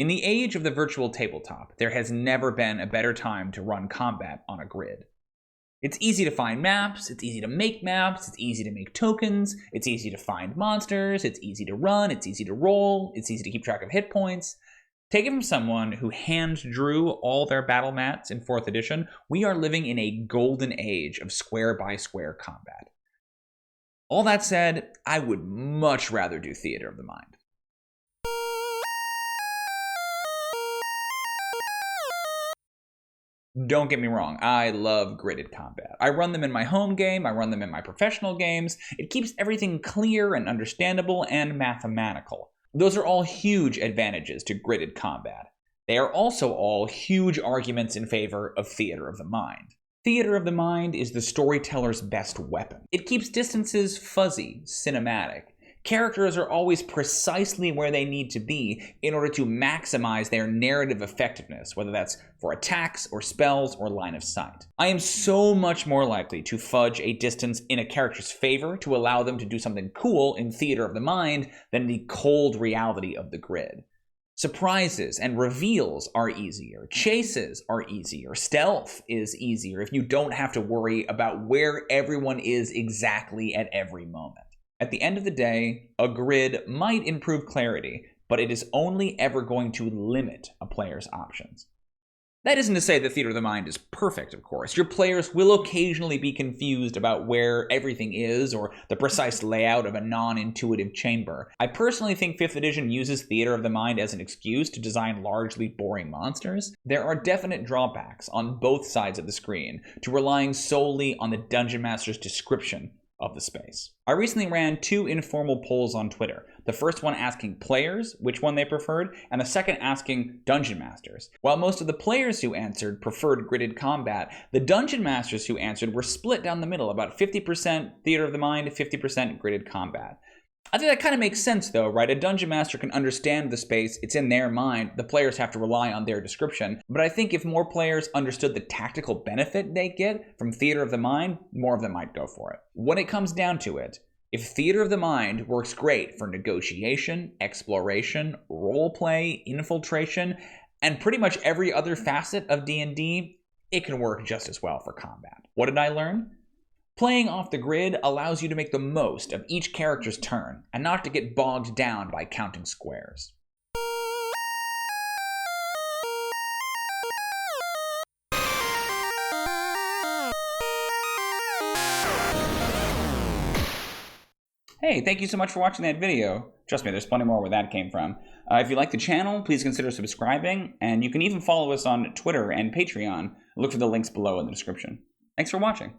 In the age of the virtual tabletop, there has never been a better time to run combat on a grid. It's easy to find maps, it's easy to make maps, it's easy to make tokens, it's easy to find monsters, it's easy to run, it's easy to roll, it's easy to keep track of hit points. Take it from someone who hand drew all their battle mats in 4th edition, we are living in a golden age of square by square combat. All that said, I would much rather do Theater of the Mind. Don't get me wrong, I love gridded combat. I run them in my home game, I run them in my professional games. It keeps everything clear and understandable and mathematical. Those are all huge advantages to gridded combat. They are also all huge arguments in favor of Theater of the Mind. Theater of the Mind is the storyteller's best weapon. It keeps distances fuzzy, cinematic. Characters are always precisely where they need to be in order to maximize their narrative effectiveness, whether that's for attacks or spells or line of sight. I am so much more likely to fudge a distance in a character's favor to allow them to do something cool in Theater of the Mind than the cold reality of the grid. Surprises and reveals are easier. Chases are easier. Stealth is easier if you don't have to worry about where everyone is exactly at every moment. At the end of the day, a grid might improve clarity, but it is only ever going to limit a player's options. That isn't to say that Theater of the Mind is perfect, of course. Your players will occasionally be confused about where everything is or the precise layout of a non-intuitive chamber. I personally think 5th edition uses Theater of the Mind as an excuse to design largely boring monsters. There are definite drawbacks on both sides of the screen to relying solely on the Dungeon Master's description of the space. I recently ran 2 informal polls on Twitter. The first one asking players which one they preferred, and the second asking Dungeon Masters. While most of the players who answered preferred gridded combat, the Dungeon Masters who answered were split down the middle, about 50% Theater of the Mind, 50% gridded combat. I think that kind of makes sense though, right? A Dungeon Master can understand the space, it's in their mind, the players have to rely on their description. But I think if more players understood the tactical benefit they get from Theater of the Mind, more of them might go for it. When it comes down to it, if Theater of the Mind works great for negotiation, exploration, roleplay, infiltration, and pretty much every other facet of D&D, it can work just as well for combat. What did I learn? Playing off the grid allows you to make the most of each character's turn, and not to get bogged down by counting squares. Hey, thank you so much for watching that video. Trust me, there's plenty more where that came from. If you like the channel, please consider subscribing, and you can even follow us on Twitter and Patreon. Look for the links below in the description. Thanks for watching.